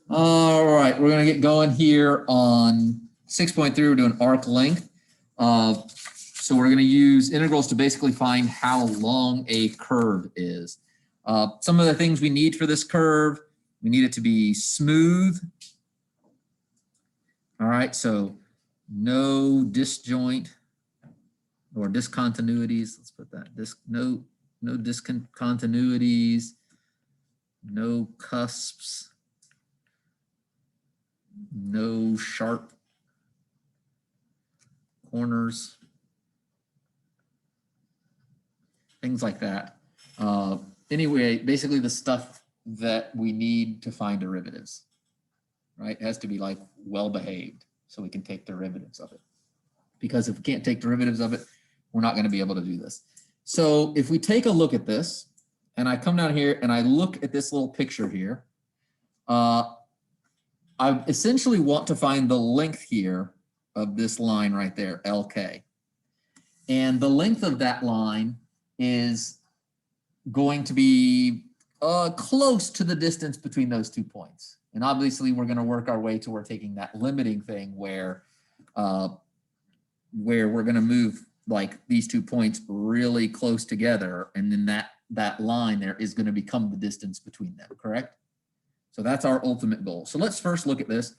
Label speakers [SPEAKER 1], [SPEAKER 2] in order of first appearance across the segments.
[SPEAKER 1] All right, we're going to get going here on 6.3. We're doing arc length. So we're going to use integrals to basically find how long a curve is. Some of the things we need for this curve, we need it to be smooth. All right, so no disjoint or discontinuities. Let's put that. No discontinuities, no cusps, no sharp corners, things like that. Anyway, basically the stuff that we need to find derivatives, right? It has to be like well behaved so we can take derivatives of it. Because if we can't take derivatives of it, we're not going to be able to do this. So if we take a look at this, and I come down here and I look at this little picture here, I essentially want to find the length here of this line right there, LK. And the length of that line is going to be close to the distance between those 2 points. And obviously we're going to work our way toward taking that limiting thing where we're going to move like these 2 points really close together, and then that line there is going to become the distance between them, correct? So that's our ultimate goal. So let's first look at this,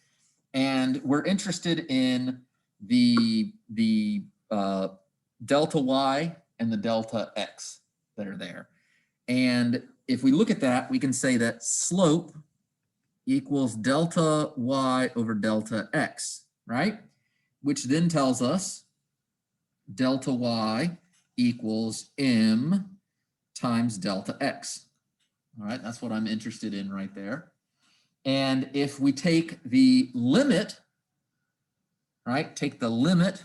[SPEAKER 1] and we're interested in the delta y and the delta x that are there. And if we look at that, we can say that slope equals delta y over delta x, right? Which then tells us delta y equals m times delta x. All right, that's what I'm interested in right there. And if we take the limit, right, take the limit,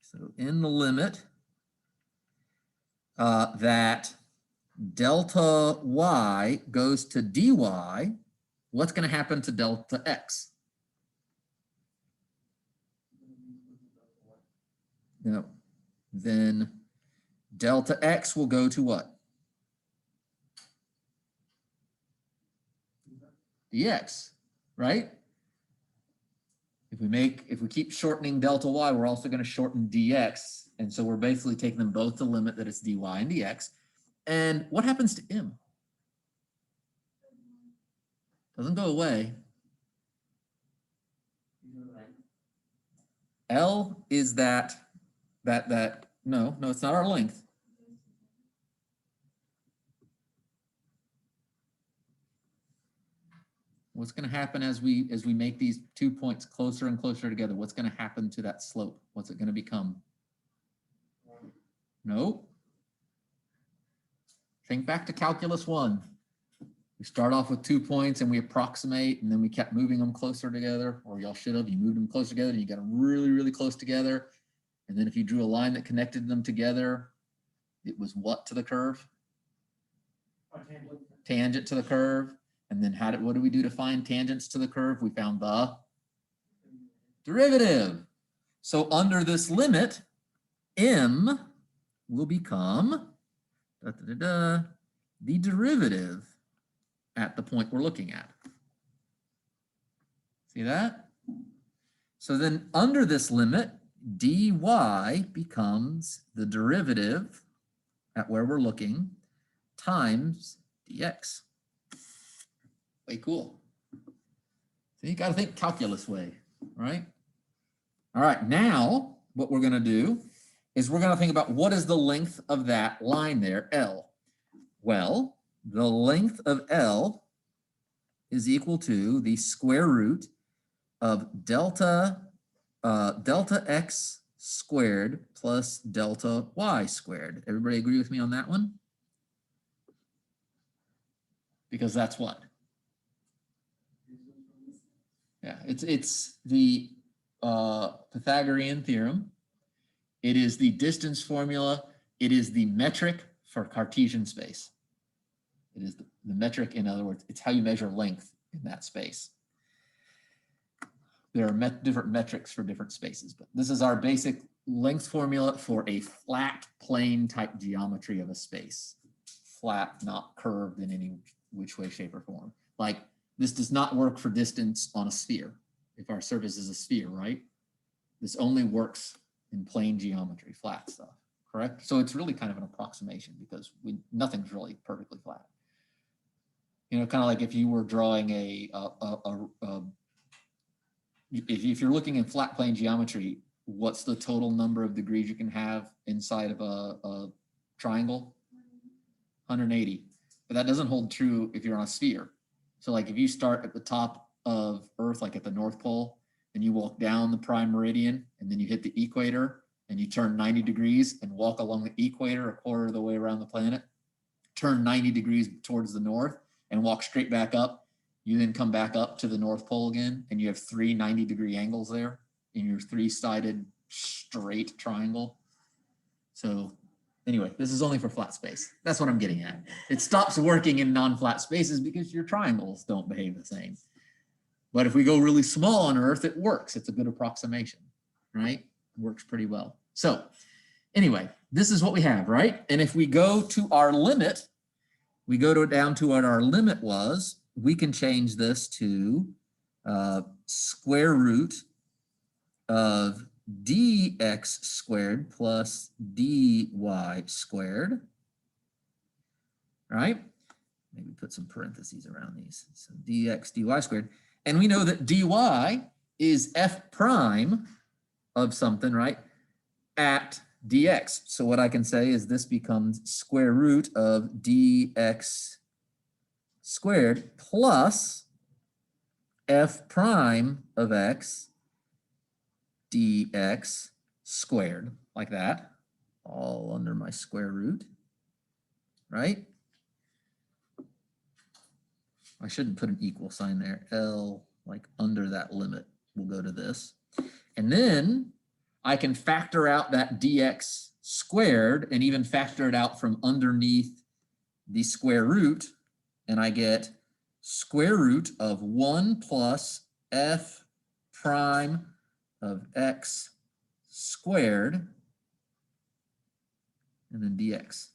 [SPEAKER 1] so in the limit that delta y goes to dy, what's going to happen to delta x? No, then delta x will go to what? Dx, right? If we keep shortening delta y, we're also going to shorten dx. And so we're basically taking them both to limit that it's dy and dx. And what happens to m? Doesn't go away. L is that no, it's not our length. What's going to happen as we make these 2 points closer and closer together? What's going to happen to that slope? What's it going to become? No. Think back to calculus 1. We start off with 2 points and we approximate, and then we kept moving them closer together, or y'all should have. You moved them closer together and you got them really, really close together. And then if you drew a line that connected them together, it was what to the curve? Tangent to the curve. And then what do we do to find tangents to the curve? We found the derivative. So under this limit, m will become the derivative at the point we're looking at. See that? So then under this limit, dy becomes the derivative at where we're looking times dx. Way cool. So you got to think calculus way, right? All right, now what we're going to do is we're going to think about what is the length of that line there, L. Well, the length of L is equal to the square root of delta x squared plus delta y squared. Everybody agree with me on that one? Because that's what? Yeah, it's the Pythagorean theorem. It is the distance formula. It is the metric for Cartesian space. It is the metric, in other words, it's how you measure length in that space. There are different metrics for different spaces, but this is our basic length formula for a flat plane type geometry of a space. Flat, not curved in any which way, shape, or form. Like this does not work for distance on a sphere. If our surface is a sphere, right? This only works in plane geometry, flat stuff, correct? So it's really kind of an approximation because nothing's really perfectly flat. You know, kind of like if you were drawing if you're looking in flat plane geometry, what's the total number of degrees you can have inside of a triangle? 180. But that doesn't hold true if you're on a sphere. So like if you start at the top of Earth, like at the North Pole, and you walk down the prime meridian, and then you hit the equator, and you turn 90 degrees and walk along the equator a quarter of the way around the planet, turn 90 degrees towards the north and walk straight back up. You then come back up to the North Pole again, and you have three 90-degree angles there in your three-sided straight triangle. So anyway, this is only for flat space. That's what I'm getting at. It stops working in non-flat spaces because your triangles don't behave the same. But if we go really small on Earth, it works. It's a good approximation, right? It works pretty well. So anyway, this is what we have, right? And if we go to our limit, we go down to what our limit was, we can change this to square root of dx squared plus dy squared, right? Maybe put some parentheses around these. So dx dy squared. And we know that dy is f prime of something, right, at dx. So what I can say is this becomes square root of dx squared plus f prime of x dx squared, like that, all under my square root, right? I shouldn't put an equal sign there. L, like under that limit, will go to this. And then I can factor out that dx squared and even factor it out from underneath the square root, and I get square root of 1 plus f prime of x squared, and then dx.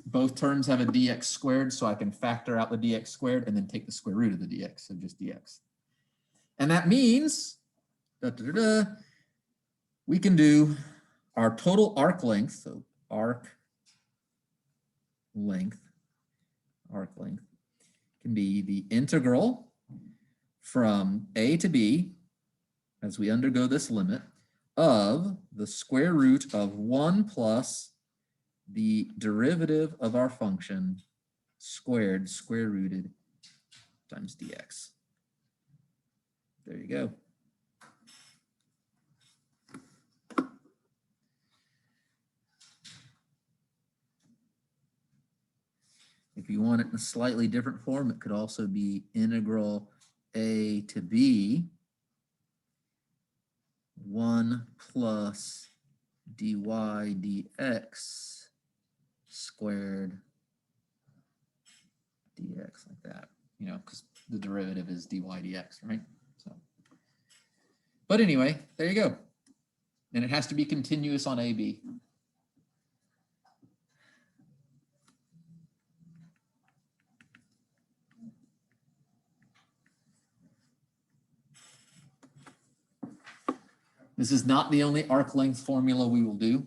[SPEAKER 1] Both terms have a dx squared, so I can factor out the dx squared and then take the square root of the dx, so just dx. And that means we can do our total arc length, so arc length can be the integral from a to b, as we undergo this limit, of the square root of 1 plus the derivative of our function squared, square rooted, times dx. There you go. If you want it in a slightly different form, it could also be integral a to b 1 plus dy dx squared dx, like that, you know, because the derivative is dy dx, right? So, but anyway, there you go. And it has to be continuous on AB. This is not the only arc length formula we will do.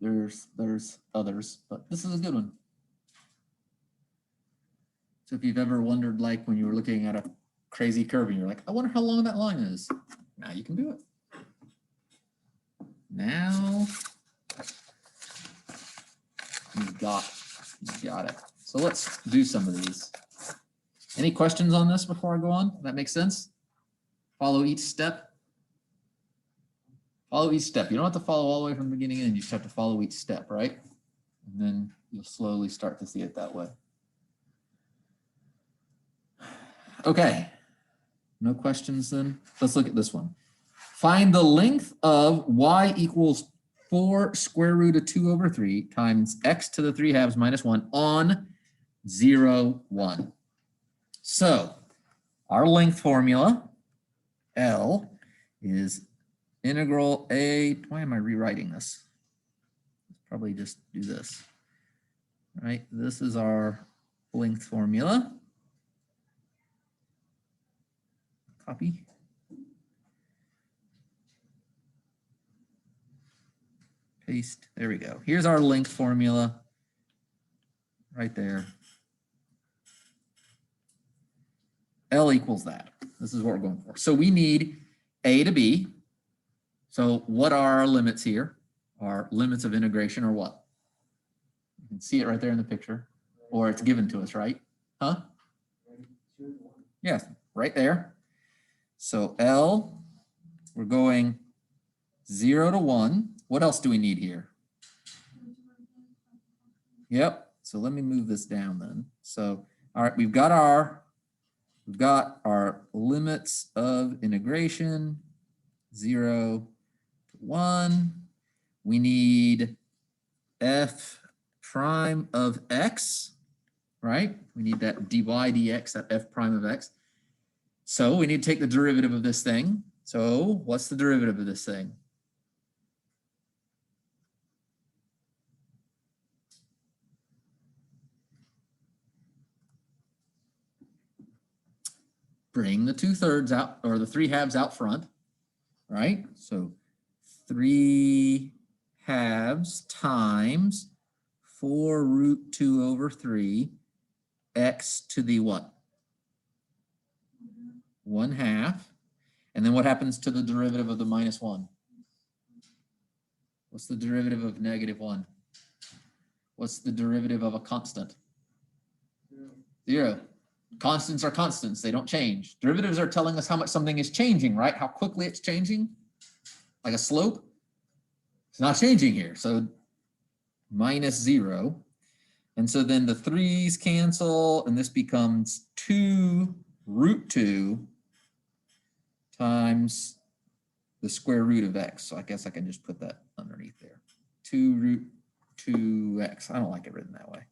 [SPEAKER 1] There's others, but this is a good one. So if you've ever wondered, like when you were looking at a crazy curve and you're like, I wonder how long that line is. Now you can do it. Now you've got it. So let's do some of these. Any questions on this before I go on? That makes sense? Follow each step. Follow each step. You don't have to follow all the way from the beginning in. You just have to follow each step, right? And then you'll slowly start to see it that way. Okay. No questions then? Let's look at this one. Find the length of y equals 4 square root of 2 over 3 times x to the 3 halves minus 1 on 0, 1. So our length formula, L, is integral a, why am I rewriting this? Let's probably just do this, right? This is our length formula. Copy. Paste. There we go. Here's our length formula right there. L equals that. This is what we're going for. So we need A to B. So what are our limits here? Our limits of integration are what? You can see it right there in the picture, or it's given to us, right? Huh? Yes, right there. So L, we're going 0 to 1. What else do we need here? Yep. So let me move this down then. So, all right, we've got our limits of integration, 0 to 1. We need f prime of x, right? We need that dy dx, that f prime of x. So we need to take the derivative of this thing. So what's the derivative of this thing? Bring the 2/3 out, or the 3/2 out front, right? So 3/2 times 4 root 2 over 3 x to the what? 1/2. And then what happens to the derivative of the -1? What's the derivative of -1? What's the derivative of a constant? 0. Constants are constants. They don't change. Derivatives are telling us how much something is changing, right? How quickly it's changing, like a slope. It's not changing here. So -0. And so then the 3's cancel, and this becomes 2 root 2 times the square root of x. So I guess I can just put that underneath there. 2 root 2x. I don't like it written that way.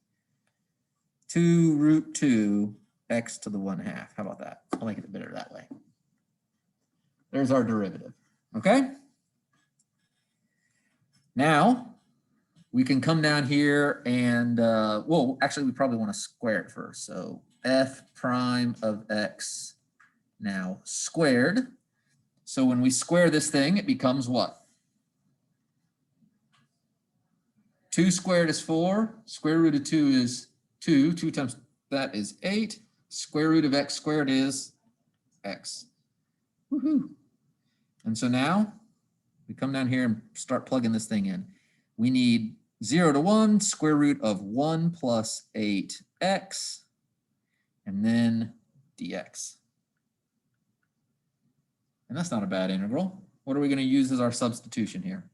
[SPEAKER 1] 2 root 2 x to the 1/2. How about that? I'll make it better that way. There's our derivative. Okay? Now, we can come down here and, well, actually, we probably want to square it first. So f prime of x now squared. So when we square this thing, it becomes what? 2 squared is 4. Square root of 2 is 2. 2 times that is 8. Square root of x squared is x. Woohoo. And so now we come down here and start plugging this thing in. We need 0 to 1, square root of 1 plus 8x, and then dx. And that's not a bad integral. What are we going to use as our substitution here?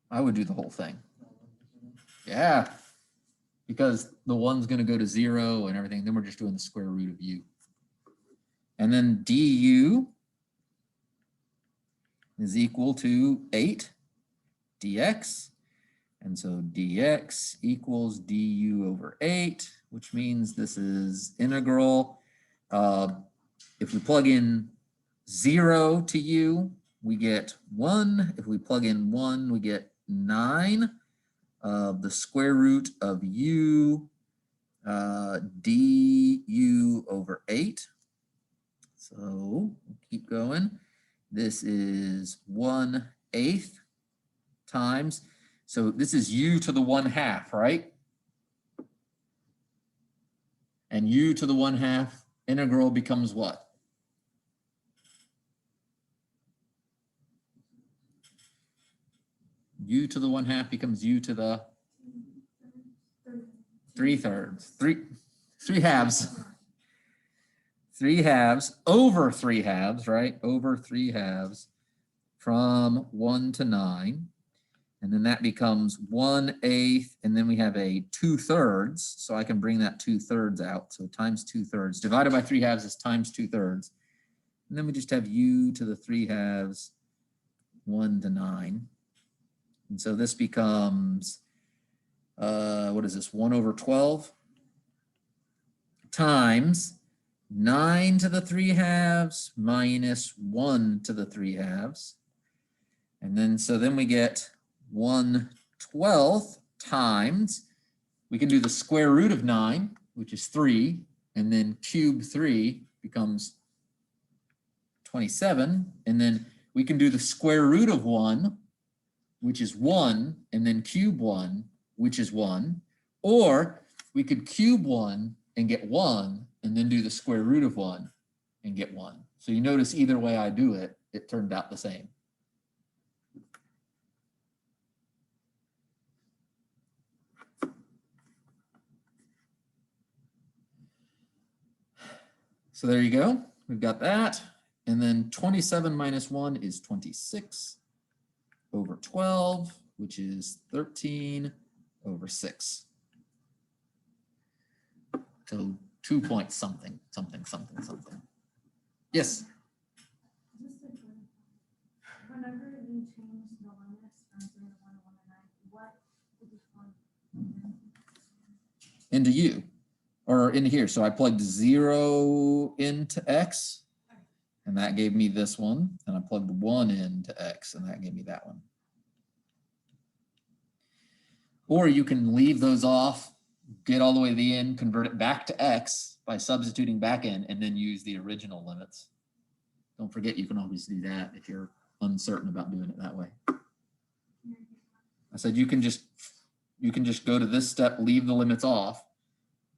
[SPEAKER 1] I would do the whole thing. Yeah, because the 1's going to go to 0 and everything. Then we're just doing the square root of u. And then du is equal to 8 dx. And so dx equals du over 8, which means this is integral. If we plug in 0 to u, we get 1. If we plug in 1, we get 9. The square root of u du over 8. So we'll keep going. This is 1/8 times. So this is u to the 1/2, right? And u to the 1/2 integral becomes what? U to the 1/2 becomes u to the 3/3. 3/2. 3/2 over 3/2, right? Over 3/2 from 1 to 9. And then that becomes 1/8, and then we have a 2/3. So I can bring that 2/3 out. So times 2/3 divided by 3/2 is times 2/3. And then we just have u to the 3/2, 1 to 9. And so this becomes, what is this, 1 over 12 times 9 to the 3/2 minus 1 to the 3/2. And then, so then we get 1/12 times, we can do the square root of 9, which is 3, and then cube 3 becomes 27, and then we can do the square root of 1, which is 1, and then cube 1, which is 1, or we could cube 1 and get 1, and then do the square root of 1 and get 1. So you notice either way I do it, it turned out the same. So there you go. We've got that. And then 27 minus 1 is 26 over 12, which is 13 over 6. So 2 point something, something, something, something. Yes?
[SPEAKER 2] Whenever you change the limits from 0 to 1 to 1 to 9, what did you plug
[SPEAKER 1] into U or into here. So I plugged 0 into X and that gave me this one. And I plugged 1 into X and that gave me that one. Or you can leave those off, get all the way to the end, convert it back to X by substituting back in and then use the original limits. Don't forget, you can always do that if you're uncertain about doing it that way. I said you can just go to this step, leave the limits off,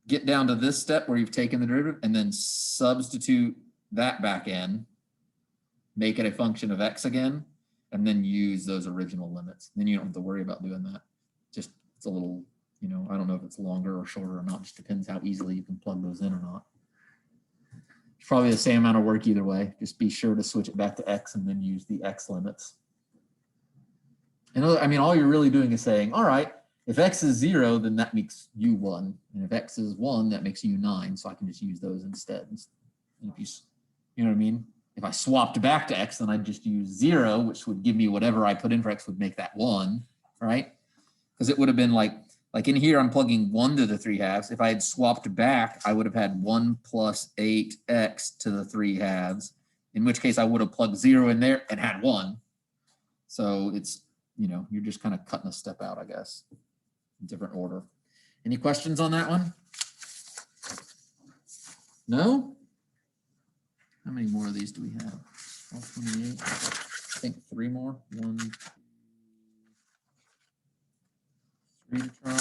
[SPEAKER 1] get down to this step where you've taken the derivative, and then substitute that back in, make it a function of X again, and then use those original limits. Then you don't have to worry about doing that. Just, it's a little, you know, I don't know if it's longer or shorter or not, just depends how easily you can plug those in or not. It's probably the same amount of work either way. Just be sure to switch it back to X and then use the X limits. And I mean, all you're really doing is saying, all right, if X is 0, then that makes U 1. And if X is 1, that makes U 9. So I can just use those instead. And if you know what I mean? If I swapped back to X, then I'd just use 0, which would give me whatever I put in for X would make that 1, right? Because it would have been like in here, I'm plugging 1 to the 3/2. If I had swapped back, I would have had 1 plus 8x to the 3/2, in which case I would have plugged 0 in there and had 1. So it's, you know, you're just kind of cutting a step out, I guess, in different order. Any questions on that one? No? How many more of these do we have? 28. I think 3 more. 1, 3 to try.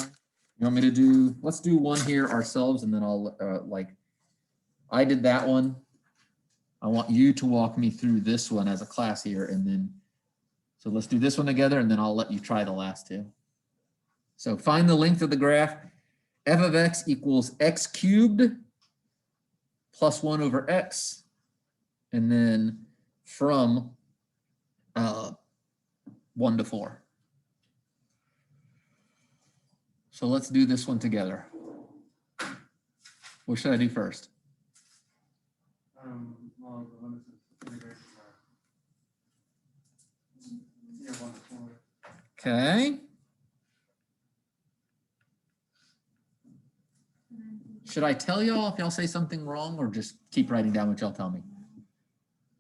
[SPEAKER 1] You want me to do, let's do one here ourselves and then I'll I did that one. I want you to walk me through this one as a class here and then, so let's do this one together and then I'll let you try the last two. So find the length of the graph. F of X equals X cubed plus 1 over X. And then from 1 to 4. So let's do this one together. What should I do first?
[SPEAKER 3] Well, the limits of integration are 1 to 4.
[SPEAKER 1] Okay. Should I tell y'all if y'all say something wrong or just keep writing down what y'all tell me?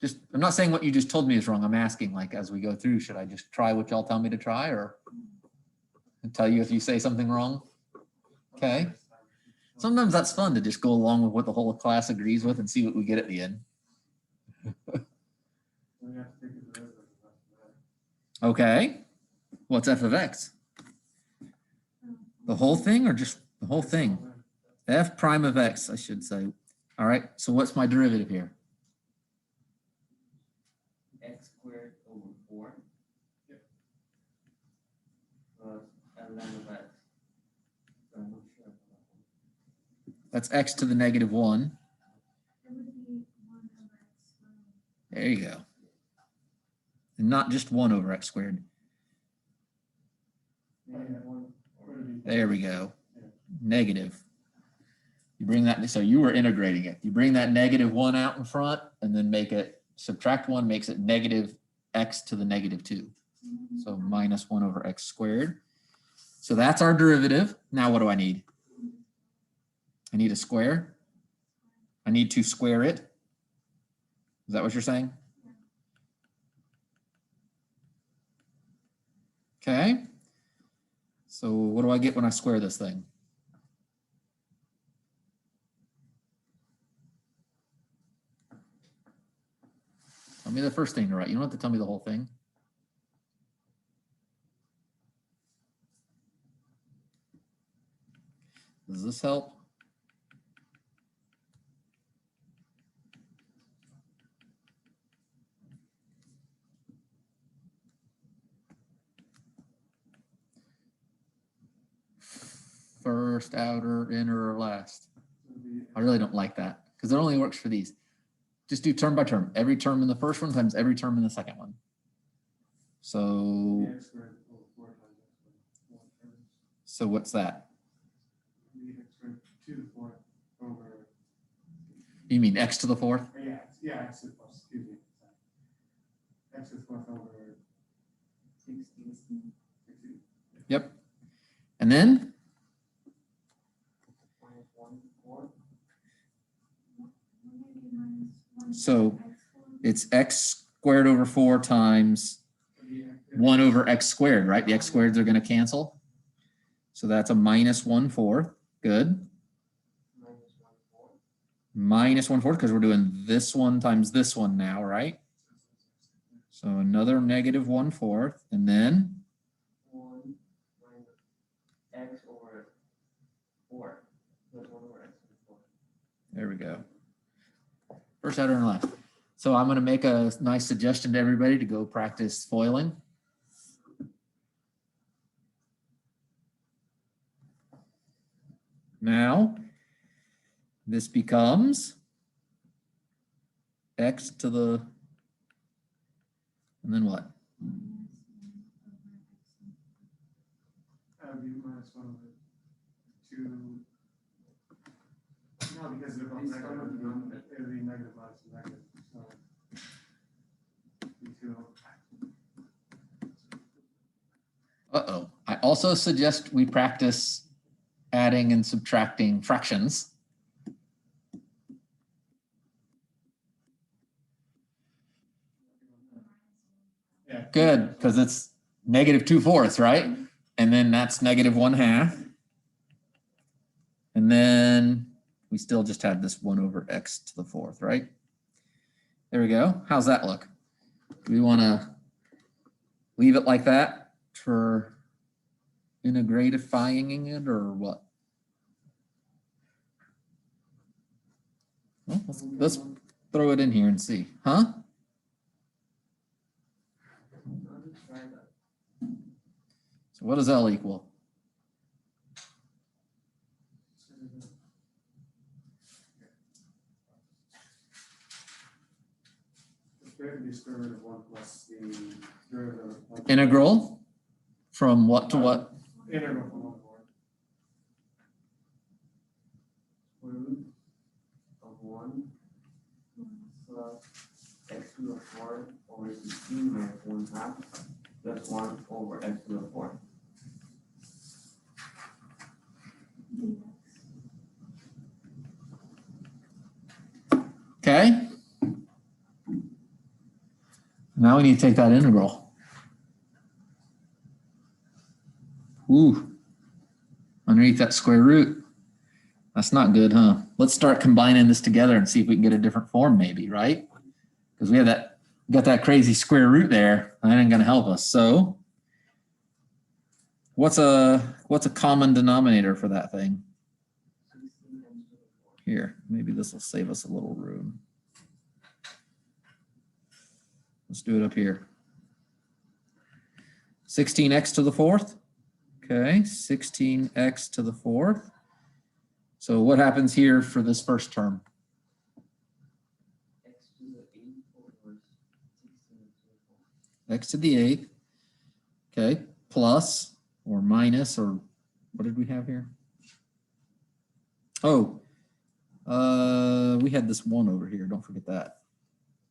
[SPEAKER 1] Just, I'm not saying what you just told me is wrong. I'm asking, like, as we go through, should I just try what y'all tell me to try or tell you if you say something wrong? Okay. Sometimes that's fun to just go along with what the whole class agrees with and see what we get at the end. Okay. What's F of X? The whole thing or just the whole thing? F prime of X, I should say. All right. So what's my derivative here?
[SPEAKER 4] X squared over 4. Yep. Plus ln of X. So I'm not sure.
[SPEAKER 1] That's X to the negative 1.
[SPEAKER 2] It would be 1 over X squared.
[SPEAKER 1] There you go. And not just 1 over X squared. There we go. Negative. You bring that, so you were integrating it. You bring that negative 1 out in front and then make it, subtract 1 makes it negative X to the negative 2. So minus 1 over X squared. So that's our derivative. Now what do I need? I need a square. I need to square it. Is that what you're saying? Okay. So So what do I get when I square this thing? Tell me the first thing to write. You don't have to tell me the whole thing. Does this help? First, outer, inner, or last? I really don't like that because it only works for these. Just do term by term. Every term in the first one times every term in the second one. So, so what's that? You mean x to the fourth?
[SPEAKER 3] Yeah, x to the fourth, excuse me. X to the fourth over 16.
[SPEAKER 1] Yep. And then? So it's x squared over 4 times 1 over x squared, right? The x squareds are going to cancel. So that's a minus 1/4. Good. Minus 1/4 because we're doing this one times this one now, right? So another negative 1/4. And then?
[SPEAKER 4] 1 minus x over 4. That's 1 over x over 4.
[SPEAKER 1] There we go. First, outer, and left. So I'm going to make a nice suggestion to everybody to go practice foiling. Now, this becomes x to the, and then what?
[SPEAKER 3] That would be minus 1 over 2. No, because they're both negative. It would be negative minus negative. So,
[SPEAKER 1] Uh-oh. I also suggest we practice adding and subtracting fractions.
[SPEAKER 3] yeah.
[SPEAKER 1] Good, because it's negative 2/4, right? And then that's negative 1/2. And then we still just had this 1 over x to the 4th, right? There we go. How's that look? Do we want to leave it like that for integratifying it or what? Well, let's throw it in here and see. Huh? So what does L equal?
[SPEAKER 3] The square root of 1 plus the derivative of
[SPEAKER 1] Integral from what to what?
[SPEAKER 3] integral from 1 to 1.
[SPEAKER 4] Square root of 1 plus x to the 4 over 16 minus 1/2 plus 1 over x to the 4.
[SPEAKER 1] Okay. Now we need to take that integral. Ooh. Underneath that square root. That's not good, huh? Let's start combining this together and see if we can get a different form maybe, right? Because we have that, got that crazy square root there. That ain't gonna help us. So what's a common denominator for that thing? Here, maybe this will save us a little room. Let's do it up here. 16x to the 4th. Okay, 16x to the 4th. So what happens here for this first term?
[SPEAKER 4] X to the 8th over 16 to the 4th.
[SPEAKER 1] X to the 8th. Okay, plus or minus, or what did we have here? Oh, we had this 1 over here. Don't forget that.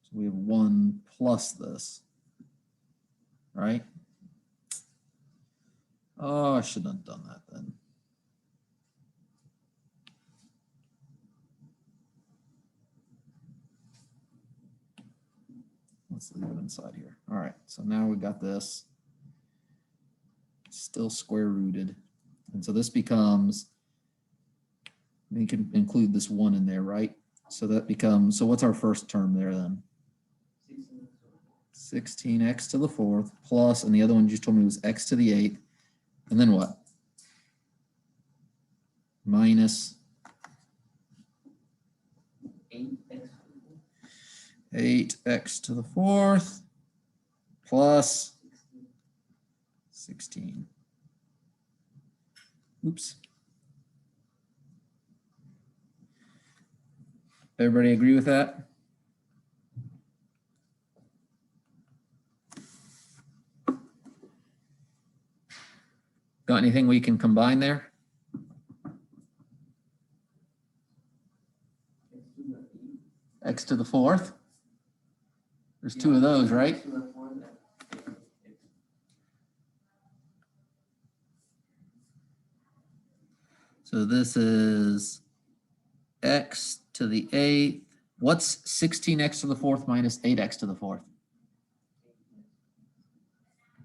[SPEAKER 1] So we have 1 plus this, right? Oh, I shouldn't have done that then. Let's leave it inside here. All right, so now we got this. still square rooted. And so this becomes, we can include this 1 in there, right? So that becomes, so what's our first term there then? 16x to the 4th plus, and the other one you just told me was x to the 8th. And then what? Minus 8x to the 4th plus 16. Oops. Everybody agree with that? Got anything we can combine there? X to the 4th. There's 2 of those, right? So this is x to the 8th. What's 16x to the 4th minus 8x to the 4th?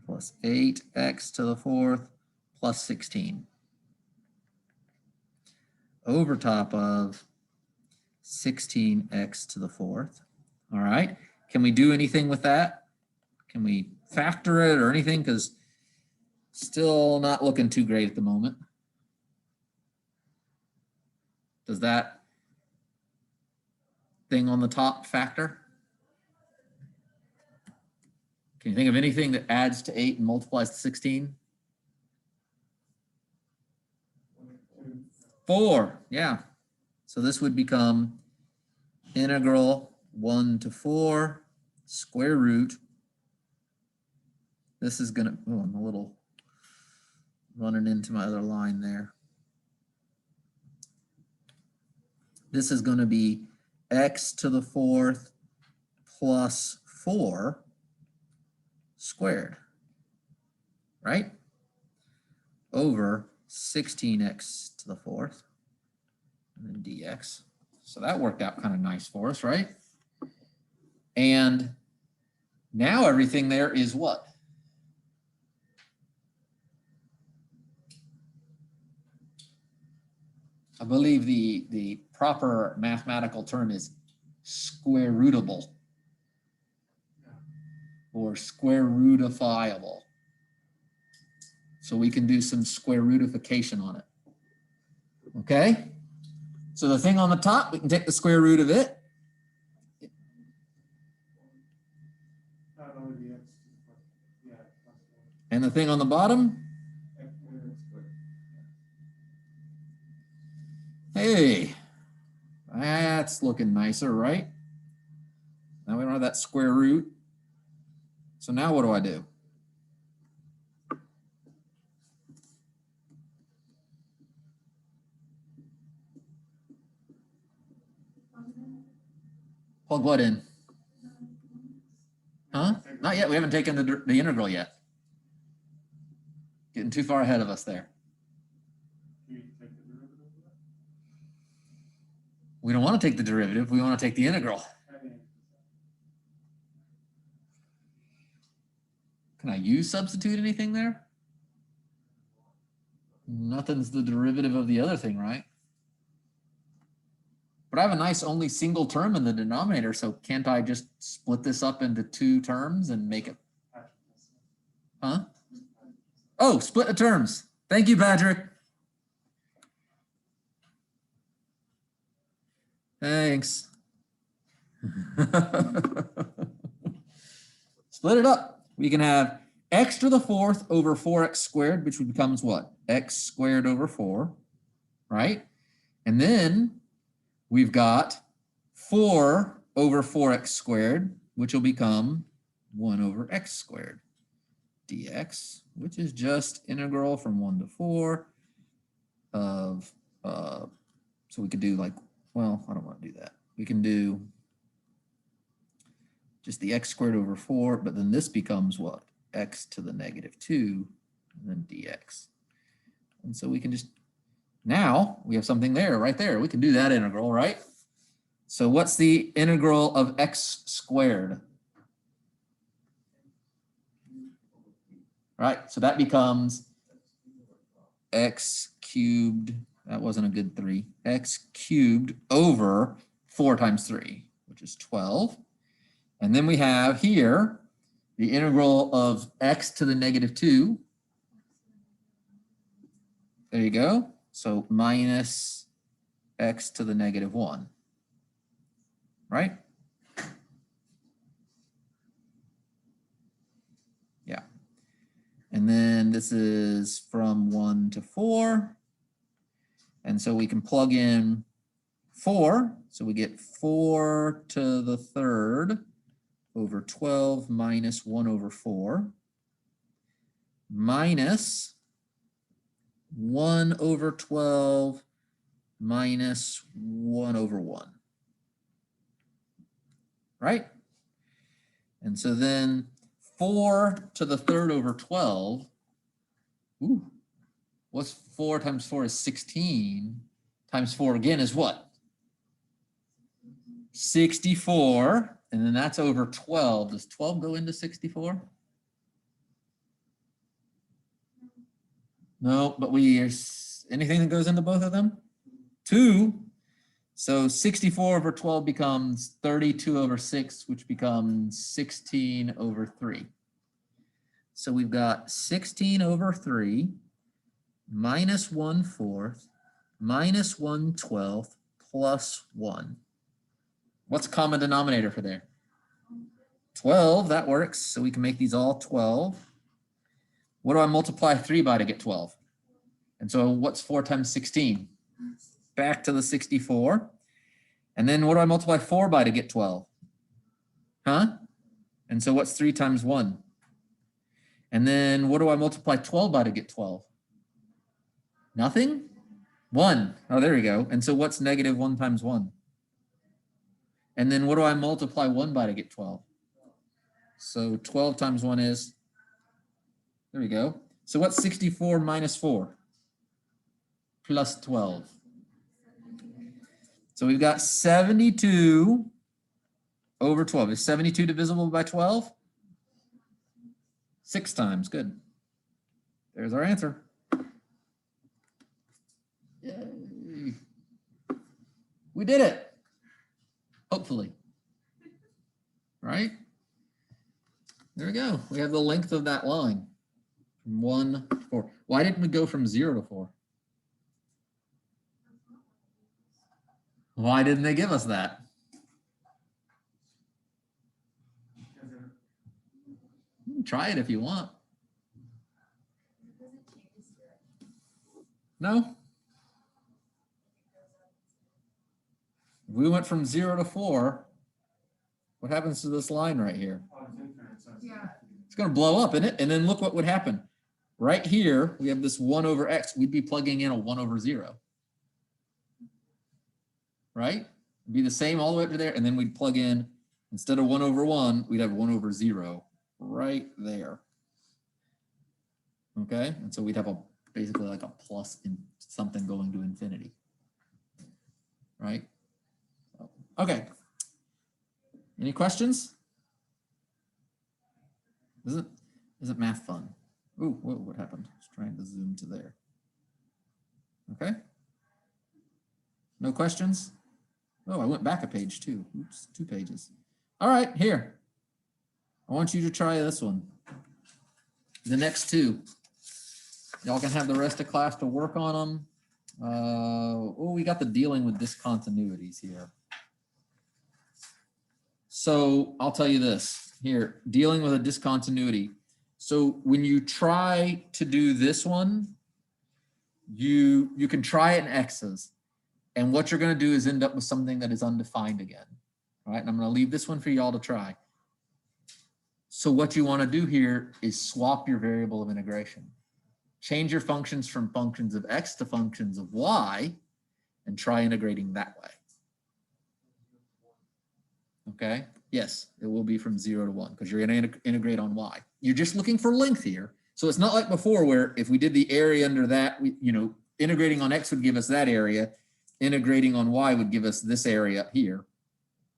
[SPEAKER 1] Plus 8x to the 4th plus 16. Over top of 16x to the 4th. All right. Can we do anything with that? Can we factor it or anything? Because still not looking too great at the moment. Does that thing on the top factor? Can you think of anything that adds to 8 and multiplies to 16? 4, yeah. So this would become integral 1 to 4 square root. This is gonna, oh, I'm a little running into my other line there. This is going to be x to the 4th plus 4 squared, right? Over 16x to the 4th, and then dx. So that worked out kind of nice for us, right? And now everything there is what? I believe the proper mathematical term is square rootable or square rootifiable. So we can do some square rootification on it. Okay? So the thing on the top, we can take the square root of it. And the thing on the bottom, hey, that's looking nicer, right? Now we don't have that square root. So now what do I do? Plug what in? Huh? Not yet. We haven't taken the integral yet. Getting too far ahead of us there. We don't want to take the derivative. We want to take the integral. Can I use substitute anything there? Nothing's the derivative of the other thing, right? But I have a nice only single term in the denominator, so can't I just split this up into 2 terms and make it? Huh? Oh, split the terms. Thank you, Patrick. Thanks. Split it up. We can have x to the 4th over 4x squared, which becomes what? X squared over 4, right? And then we've got 4 over 4x squared, which will become 1 over x squared dx, which is just integral from 1 to 4 of, so we could do like, well, I don't want to do that. We can do just the x squared over 4, but then this becomes what? X to the negative 2, and then dx. And so we can just, now we have something there, right there. We can do that integral, right? So what's the integral of x squared? Right, so that becomes x cubed, that wasn't a good 3, x cubed over 4 times 3, which is 12. And then we have here the integral of x to the negative 2. There you go. So minus x to the negative 1, right? Yeah. And then this is from 1 to 4. And so we can plug in 4. So we get 4 to the 3rd over 12 minus 1 over 4 minus 1 over 12 minus 1 over 1. Right? And so then 4 to the 3rd over 12. Ooh, what's 4 times 4 is 16. Times 4 again is what? 64. And then that's over 12. Does 12 go into 64? No, but anything that goes into both of them? 2. So 64 over 12 becomes 32 over 6, which becomes 16 over 3. So we've got 16 over 3 minus 1/4 minus 1/12 plus 1. What's the common denominator for there? 12, that works. So we can make these all 12. What do I multiply 3 by to get 12? And so what's 4 times 16? Back to the 64. And then what do I multiply 4 by to get 12? Huh? And so what's 3 times 1? And then what do I multiply 12 by to get 12? Nothing? 1. Oh, there we go. And so what's negative 1 times 1? And then what do I multiply 1 by to get 12? So 12 times 1 is, there we go. So what's 64 minus 4? Plus 12. So we've got 72 over 12. Is 72 divisible by 12? 6 times. Good. There's our answer. Yay. We did it. Hopefully. Right? There we go. We have the length of that line. From 1 to 4. Why didn't we go from 0 to 4? Why didn't they give us that? Try it if you want. No? If we went from 0 to 4, what happens to this line right here?
[SPEAKER 2] Yeah.
[SPEAKER 1] It's going to blow up, isn't it? And then look what would happen. Right here, we have this 1 over x. We'd be plugging in a 1 over 0. Right? It'd be the same all the way up to there. And then we'd plug in, instead of 1 over 1, we'd have 1 over 0 right there. Okay? And so we'd have basically like a plus in something going to infinity. Right? Okay. Any questions? Isn't math fun? Ooh, what happened? I was trying to zoom to there. Okay. No questions? Oh, I went back a page too. Oops, 2 pages. All right, here. I want you to try this one. The next 2. Y'all can have the rest of class to work on them. Oh, we got the dealing with discontinuities here. So I'll tell you this here, dealing with a discontinuity. So when you try to do this one, you can try it in x's. And what you're going to do is end up with something that is undefined again. All right, and I'm going to leave this one for y'all to try. So what you want to do here is swap your variable of integration. Change your functions from functions of x to functions of y and try integrating that way. Okay, yes, it will be from 0 to 1 because you're going to integrate on y. You're just looking for length here. So it's not like before where if we did the area under that, integrating on x would give us that area. Integrating on y would give us this area here,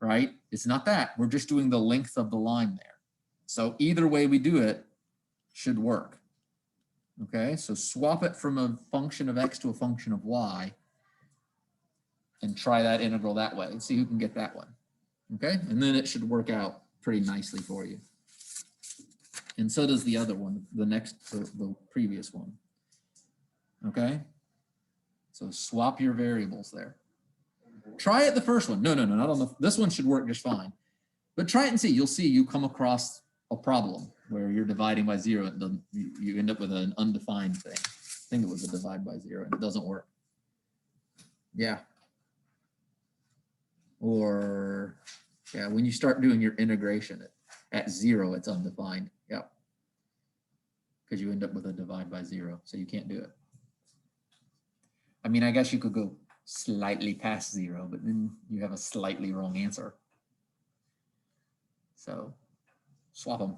[SPEAKER 1] right? It's not that. We're just doing the length of the line there. So either way we do it should work. Okay, so swap it from a function of x to a function of y and try that integral that way and see who can get that one. Okay, and then it should work out pretty nicely for you. And so does the other one, the previous one. Okay, so swap your variables there. Try it the first one. No, not on the, this one should work just fine. But try it and see. You'll see you come across a problem where you're dividing by 0 and then you end up with an undefined thing. I think it was a divide by 0 and it doesn't work. Yeah. Or yeah, when you start doing your integration at 0, it's undefined. Yeah. Because you end up with a divide by 0, so you can't do it. I mean, I guess you could go slightly past 0, but then you have a slightly wrong answer. So swap them.